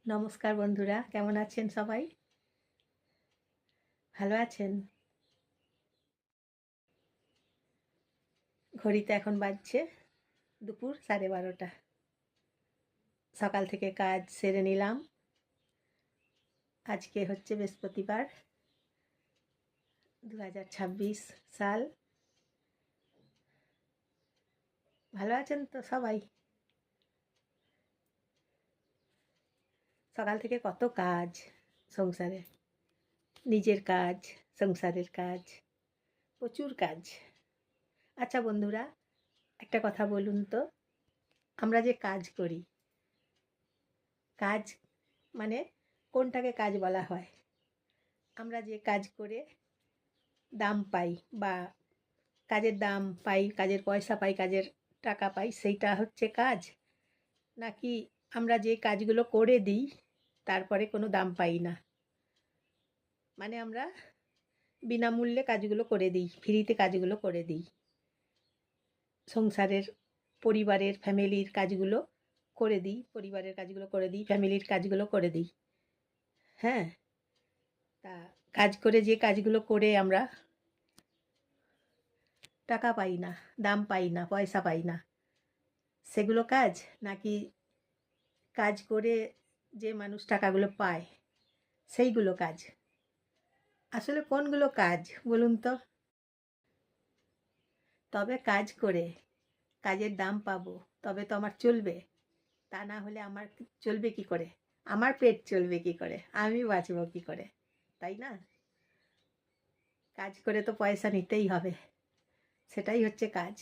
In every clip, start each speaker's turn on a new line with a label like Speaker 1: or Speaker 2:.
Speaker 1: নমস্কার বন্ধুরা, কেমন আছেন সবাই? ভালো আছেন? ঘড়িতে এখন বাজছে দুপুর 12:30। সকাল থেকে কাজ সেরে নিলাম। আজকে হচ্ছে বৃহস্পতিবার, 2026 সাল। ভালো আছেন তো সবাই? সকাল থেকে কত কাজ সংসারে, নিজের কাজ, সংসারের কাজ, প্রচুর কাজ। আচ্ছা বন্ধুরা, একটা কথা বলুন তো, আমরা যে কাজ করি, কাজ মানে কোনটাকে কাজ বলা হয়? আমরা যে কাজ করে দাম পাই বা কাজের দাম পাই, কাজের পয়সা পাই, কাজের টাকা পাই, সেইটা হচ্ছে কাজ? নাকি আমরা যে কাজগুলো করে দিই তারপরে কোনো দাম পাই না? মানে আমরা বিনামূল্যে কাজগুলো করে দিই, ফ্রিতে কাজগুলো করে দিই, সংসারের, পরিবারের, ফ্যামিলির কাজগুলো করে দিই, পরিবারের কাজগুলো করে দিই, ফ্যামিলির কাজগুলো করে দিই। হ্যাঁ, তা কাজ করে, যে কাজগুলো করে আমরা টাকা পাই না, দাম পাই না, পয়সা পাই না, সেগুলো কাজ? নাকি কাজ করে যে মানুষ টাকাগুলো পায় সেইগুলো কাজ? আসলে কোনগুলো কাজ বলুন তো? তবে কাজ করে কাজের দাম পাবো, তবে তো আমার চলবে। তা না হলে আমার চলবে কি করে? আমার পেট চলবে কি করে? আমি বাঁচবো কি করে? তাই না? কাজ করে তো পয়সা নিতেই হবে, সেটাই হচ্ছে কাজ।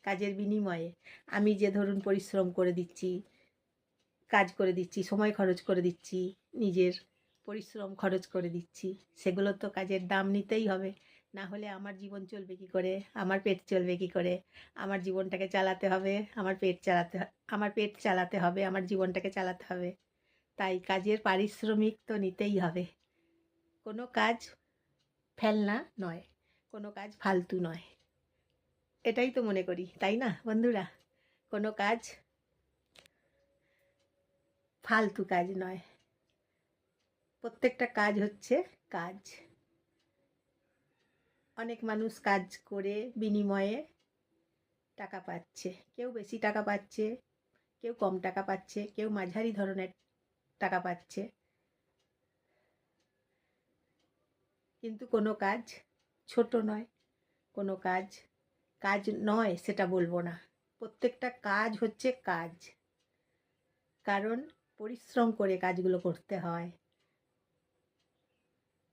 Speaker 1: কাজের বিনিময়ে আমি যে ধরুন পরিশ্রম করে দিচ্ছি, কাজ করে দিচ্ছি, সময় খরচ করে দিচ্ছি, নিজের পরিশ্রম খরচ করে দিচ্ছি, সেগুলো তো কাজের দাম নিতেই হবে। না হলে আমার জীবন চলবে কি করে? আমার পেট চলবে কি করে? আমার জীবনটাকে চালাতে হবে, আমার পেট চালাতে হবে, আমার জীবনটাকে চালাতে হবে। তাই কাজের পারিশ্রমিক তো নিতেই হবে। কোনো কাজ ফেলনা নয়, কোনো কাজ ফালতু নয়, এটাই তো মনে করি, তাই না বন্ধুরা? কোনো কাজ ফালতু কাজ নয়, প্রত্যেকটা কাজ হচ্ছে কাজ। অনেক মানুষ কাজ করে বিনিময়ে টাকা পাচ্ছে, কেউ বেশি টাকা পাচ্ছে, কেউ কম টাকা পাচ্ছে, কেউ মাঝারি ধরনের টাকা পাচ্ছে, কিন্তু কোনো কাজ ছোট নয়, কোনো কাজ কাজ নয় সেটা বলবো না। প্রত্যেকটা কাজ হচ্ছে কাজ, কারণ পরিশ্রম করে কাজগুলো করতে হয়,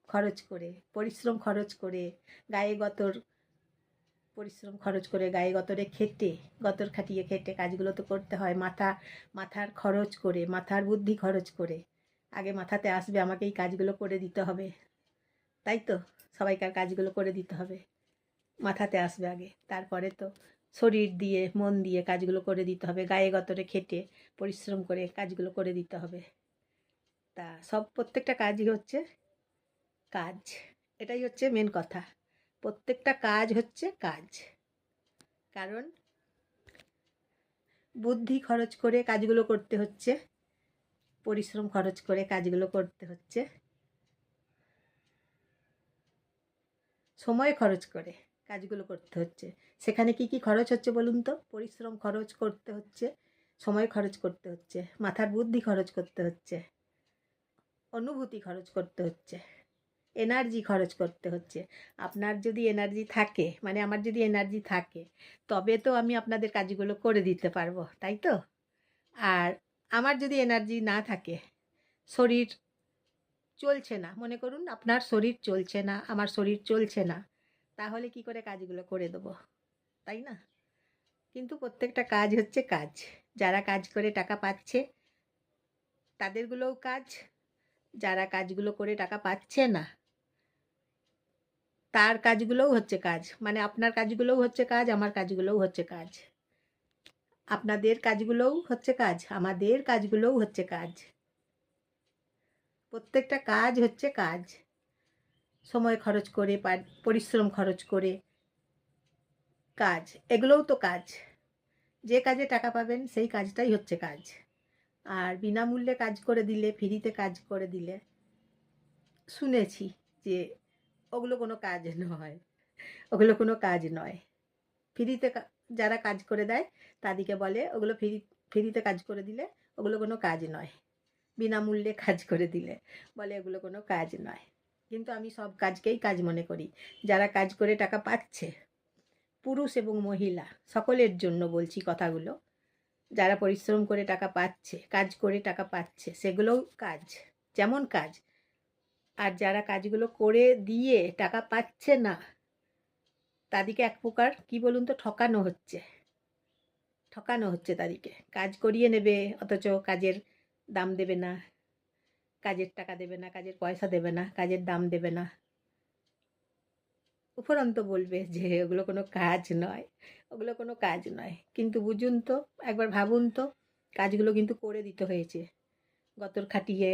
Speaker 1: খরচ করে, পরিশ্রম খরচ করে, গায়ে গতর পরিশ্রম খরচ করে, গায়ে গতরে খেটে, গতর খাটিয়ে খেটে কাজগুলো তো করতে হয়। মাথার খরচ করে, মাথার বুদ্ধি খরচ করে, আগে মাথাতে আসবে আমাকে এই কাজগুলো করে দিতে হবে, তাই তো? সবাইকার কাজগুলো করে দিতে হবে, মাথাতে আসবে আগে, তারপরে তো শরীর দিয়ে, মন দিয়ে কাজগুলো করে দিতে হবে, গায়ে গতরে খেটে পরিশ্রম করে কাজগুলো করে দিতে হবে। তা প্রত্যেকটা কাজই হচ্ছে কাজ, এটাই হচ্ছে মেন কথা। প্রত্যেকটা কাজ হচ্ছে কাজ, কারণ বুদ্ধি খরচ করে কাজগুলো করতে হচ্ছে, পরিশ্রম খরচ করে কাজগুলো করতে হচ্ছে, সময় খরচ করে কাজগুলো করতে হচ্ছে। সেখানে কি কি খরচ হচ্ছে বলুন তো? পরিশ্রম খরচ করতে হচ্ছে, সময় খরচ করতে হচ্ছে, মাথার বুদ্ধি খরচ করতে হচ্ছে, অনুভূতি খরচ করতে হচ্ছে, এনার্জি খরচ করতে হচ্ছে। আপনার যদি এনার্জি থাকে, মানে আমার যদি এনার্জি থাকে, তবে তো আমি আপনাদের কাজগুলো করে দিতে পারবো, তাই তো? আর আমার যদি এনার্জি না থাকে, শরীর চলছে না, মনে করুন আপনার শরীর চলছে না, আমার শরীর চলছে না, তাহলে কি করে কাজগুলো করে দেবো, তাই না? কিন্তু প্রত্যেকটা কাজ হচ্ছে কাজ। যারা কাজ করে টাকা পাচ্ছে তাদেরগুলোও কাজ, যারা কাজগুলো করে টাকা পাচ্ছে না তার কাজগুলোও হচ্ছে কাজ। মানে আপনার কাজগুলোও হচ্ছে কাজ, আমার কাজগুলোও হচ্ছে কাজ, আপনাদের কাজগুলোও হচ্ছে কাজ, আমাদের কাজগুলোও হচ্ছে কাজ। প্রত্যেকটা কাজ হচ্ছে কাজ, সময় খরচ করে, পরিশ্রম খরচ করে কাজ, এগুলোও তো কাজ। যে কাজে টাকা পাবেন সেই কাজটাই হচ্ছে কাজ। আর বিনামূল্যে কাজ করে দিলে, ফ্রিতে কাজ করে দিলে শুনেছি যে ওগুলো কোনো কাজ নয়, ওগুলো কোনো কাজ নয়। ফ্রিতে যারা কাজ করে দেয় তাদেরকে বলে ওগুলো ফ্রিতে কাজ করে দিলে ওগুলো কোনো কাজ নয়। বিনামূল্যে কাজ করে দিলে বলে এগুলো কোনো কাজ নয়। কিন্তু আমি সব কাজকেই কাজ মনে করি। যারা কাজ করে টাকা পাচ্ছে, পুরুষ এবং মহিলা সকলের জন্য বলছি কথাগুলো, যারা পরিশ্রম করে টাকা পাচ্ছে, কাজ করে টাকা পাচ্ছে, সেগুলোও কাজ, যেমন কাজ। আর যারা কাজগুলো করে দিয়ে টাকা পাচ্ছে না, তাদেরকে এক প্রকার কি বলুন তো, ঠকানো হচ্ছে তাদেরকে। কাজ করিয়ে নেবে অথচ কাজের দাম দেবে না, কাজের টাকা দেবে না, কাজের পয়সা দেবে না, কাজের দাম দেবে না। উপরন্ত বলবে যে ওগুলো কোনো কাজ নয়, ওগুলো কোনো কাজ নয়। কিন্তু বুঝুন তো, একবার ভাবুন তো, কাজগুলো কিন্তু করে দিতে হয়েছে। গতর খাটিয়ে,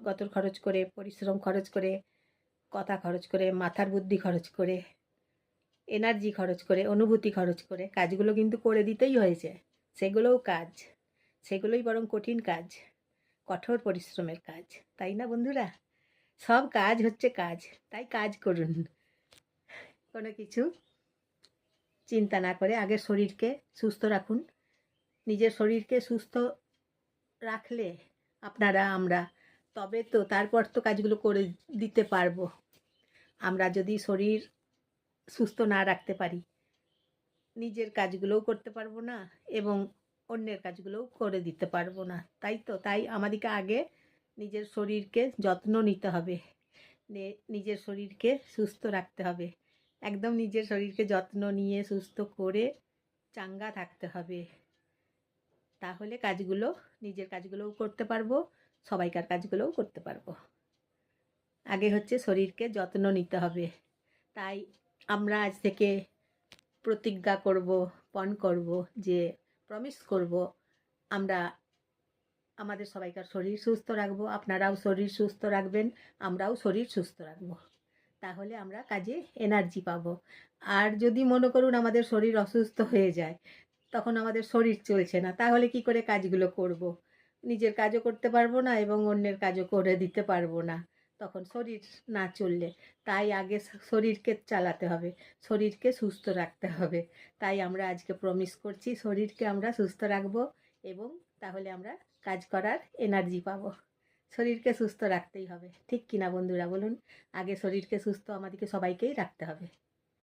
Speaker 1: গতর খরচ করে, পরিশ্রম খরচ করে, কথা খরচ করে, মাথার বুদ্ধি খরচ করে, এনার্জি খরচ করে, অনুভূতি খরচ করে কাজগুলো কিন্তু করে দিতেই হয়েছে। সেগুলোও কাজ, সেগুলোই বরং কঠিন কাজ, কঠোর পরিশ্রমের কাজ, তাই না বন্ধুরা? সব কাজ হচ্ছে কাজ, তাই কাজ করুন। কোনো কিছু চিন্তা না করে আগে শরীরকে সুস্থ রাখুন। নিজের শরীরকে সুস্থ রাখলে আপনারা, আমরা, তবে তো তারপর তো কাজগুলো করে দিতে পারবো। আমরা যদি শরীর সুস্থ না রাখতে পারি, নিজের কাজগুলোও করতে পারবো না এবং অন্যের কাজগুলোও করে দিতে পারবো না, তাই তো? তাই আমাদেরকে আগে নিজের শরীরকে যত্ন নিতে হবে, নিজের শরীরকে সুস্থ রাখতে হবে। একদম নিজের শরীরকে যত্ন নিয়ে সুস্থ করে চাঙ্গা থাকতে হবে। তাহলে কাজগুলো, নিজের কাজগুলোও করতে পারবো, সবাইকার কাজগুলোও করতে পারবো। আগে হচ্ছে শরীরকে যত্ন নিতে হবে। তাই আমরা আজ থেকে প্রতিজ্ঞা করব, পণ করব, যে প্রমিস করব, আমরা আমাদের সবাইকার শরীর সুস্থ রাখবো। আপনারাও শরীর সুস্থ রাখবেন, আমরাও শরীর সুস্থ রাখবো। তাহলে আমরা কাজে এনার্জি পাবো। আর যদি মনে করুন আমাদের শরীর অসুস্থ হয়ে যায়, তখন আমাদের শরীর চলছে না, তাহলে কি করে কাজগুলো করব? নিজের কাজও করতে পারবো না এবং অন্যের কাজও করে দিতে পারবো না, তখন শরীর না চললে। তাই আগে শরীরকে চালাতে হবে, শরীরকে সুস্থ রাখতে হবে। তাই আমরা আজকে প্রমিস করছি শরীরকে আমরা সুস্থ রাখবো, এবং তাহলে আমরা কাজ করার এনার্জি পাবো। শরীরকে সুস্থ রাখতেই হবে, ঠিক কিনা বন্ধুরা বলুন? আগে শরীরকে সুস্থ আমাদেরকে সবাইকেই রাখতে হবে।